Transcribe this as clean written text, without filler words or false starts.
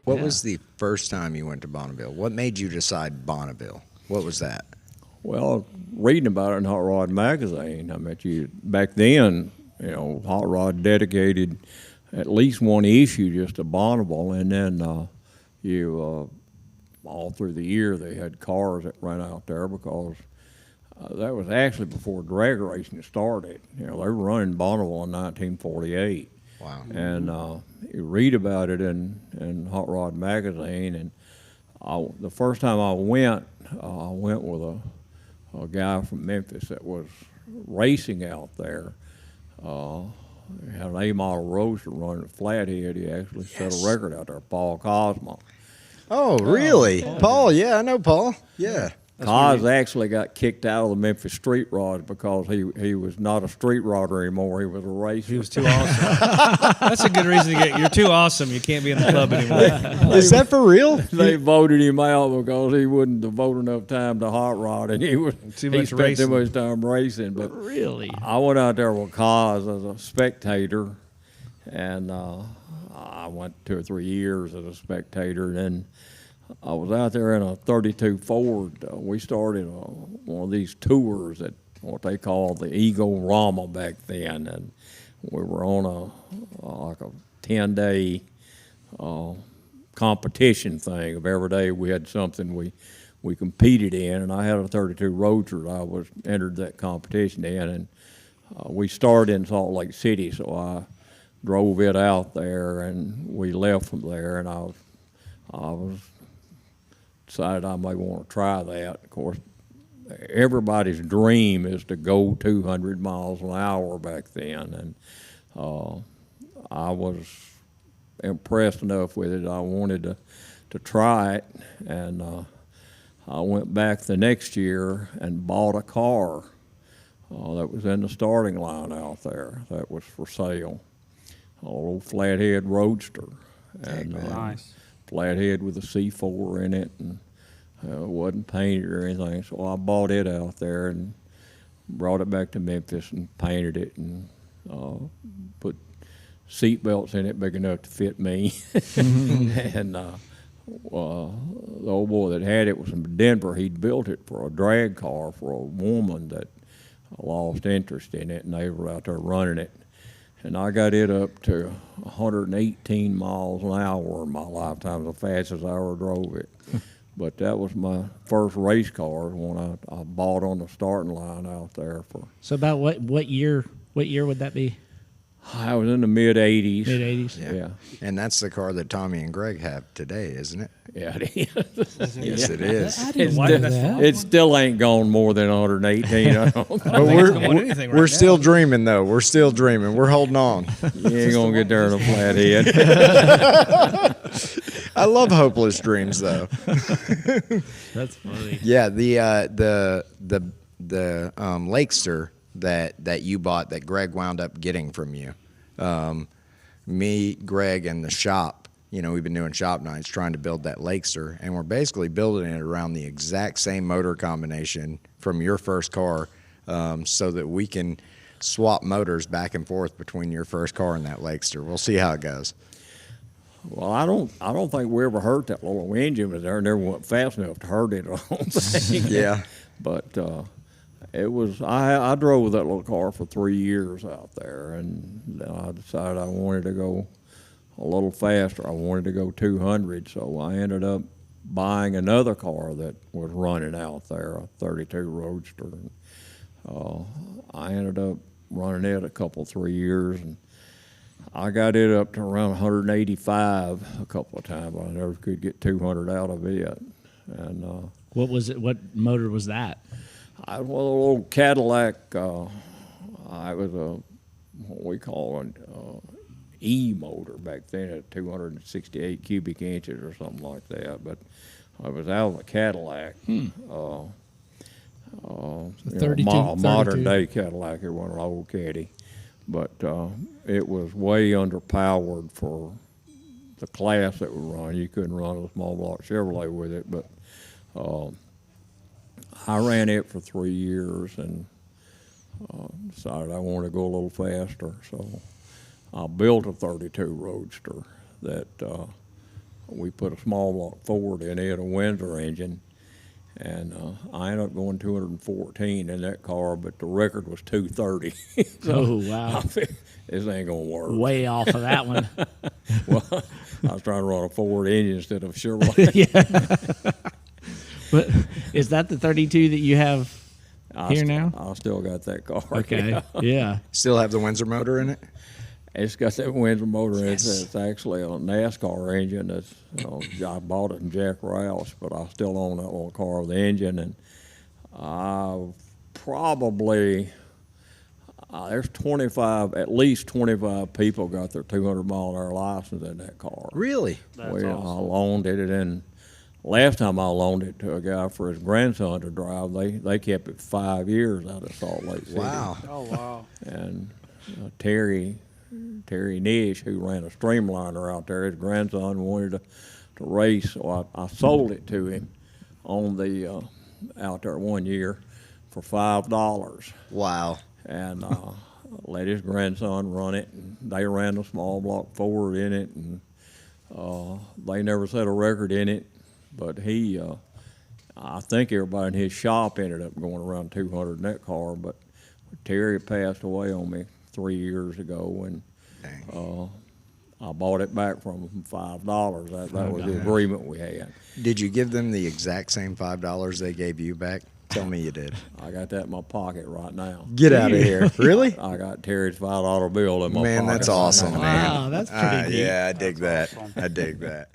What was the first time you went to Bonneville? What made you decide Bonneville? What was that? Well, reading about it in Hot Rod magazine, I met you back then. Hot Rod dedicated at least one issue just to Bonneville, and then all through the year they had cars that ran out there because that was actually before drag racing started. They were running Bonneville in 1948. Wow. And you read about it in Hot Rod magazine, and the first time I went with a guy from Memphis that was racing out there. He had an A-model Roadster running at Flathead. He actually set a record out there, Paul Cosmo. Oh, really? Paul, yeah, I know Paul. Yeah. Cos actually got kicked out of the Memphis street rods because he was not a street rodder anymore. He was a racer. He was too awesome. That's a good reason to get. You're too awesome. You can't be in the club anymore. Is that for real? They voted him out because he wouldn't devote enough time to hot rod, and he spent too much time racing. But really, I went out there with Cos as a spectator, and I went 2 or 3 years as a spectator, and then I was out there in a 32 Ford. We started one of these tours at what they called the Eagle Rama back then, and we were on like a 10-day competition thing. Of every day we had something we competed in, and I had a 32 Roadster I was entered that competition in, and we started in Salt Lake City, so I drove it out there, and we left from there, and I was decided I may want to try that. Of course, everybody's dream is to go 200 miles an hour back then, and I was impressed enough with it. I wanted to try it, and I went back the next year and bought a car that was in the starting line out there that was for sale, a little Flathead Roadster. And nice. Flathead with a C4 in it, and it wasn't painted or anything. So I bought it out there and brought it back to Memphis and painted it and put seat belts in it big enough to fit me. And the old boy that had it was from Denver. He'd built it for a drag car for a woman that lost interest in it, and they were out there running it. And I got it up to 118 miles an hour in my lifetime, the fastest I ever drove it. But that was my first race car when I bought on the starting line out there for. So about what year? What year would that be? I was in the mid '80s. Mid '80s. Yeah. And that's the car that Tommy and Greg have today, isn't it? Yeah, it is. Yes, it is. I didn't know that. It still ain't gone more than 118. I don't think. But we're still dreaming, though. We're still dreaming. We're holding on. You ain't gonna get there in a Flathead. I love hopeless dreams, though. That's funny. Yeah, the Lakester that you bought that Greg wound up getting from you. Me, Greg, and the shop. We've been doing shop nights trying to build that Lakester, and we're basically building it around the exact same motor combination from your first car, so that we can swap motors back and forth between your first car and that Lakester. We'll see how it goes. Well, I don't think we ever hurt that little engine was there. Never went fast enough to hurt it. I don't think. Yeah. But it was. I drove that little car for 3 years out there, and then I decided I wanted to go a little faster. I wanted to go 200, so I ended up buying another car that was running out there, a 32 Roadster. And, I ended up running it a couple, 3 years, and I got it up to around 185 a couple of times. I never could get 200 out of it. And What was it? What motor was that? I was a little Cadillac. I was what we call an E-motor back then at 268 cubic inches or something like that. But I was out of a Cadillac. 32, modern day Cadillac. It wasn't an old Caddy. But it was way underpowered for the class that we run. You couldn't run a small block Chevrolet with it, but I ran it for 3 years and decided I wanted to go a little faster. So I built a 32 Roadster that we put a small block Ford in it, a Windsor engine, and I ended up going 214 in that car, but the record was 230. So Oh, wow. I figured, this ain't gonna work. Way off of that one. Well, I was trying to run a Ford engine instead of a Chevrolet. But is that the 32 that you have here now? I still got that car. Okay. Yeah. Still have the Windsor motor in it? It's got that Windsor motor in it. It's actually a NASCAR engine. That's I bought it from Jack Rouse, but I still own that little car with the engine. And probably there's at least 25 people got their 200-mile-an-hour license in that car. Really? I loaned it, and last time I loaned it to a guy for his grandson to drive, they kept it 5 years out of Salt Lake City. Wow. Oh, wow. And Terry Nish, who ran a streamliner out there, his grandson wanted to race, so I sold it to him on the out there one year for $5. Wow. And let his grandson run it. And they ran a small block Ford in it, and they never set a record in it. But I think everybody in his shop ended up going around 200 in that car. But Terry passed away on me 3 years ago, and I bought it back from him for $5. That was the agreement we had. Did you give them the exact same $5 they gave you back? Tell me you did. I got that in my pocket right now. Get out of here. Really? I got Terry's $5 bill in my pocket. Man, that's awesome, right now. man. Wow, that's pretty neat. Yeah, I dig that. I dig that.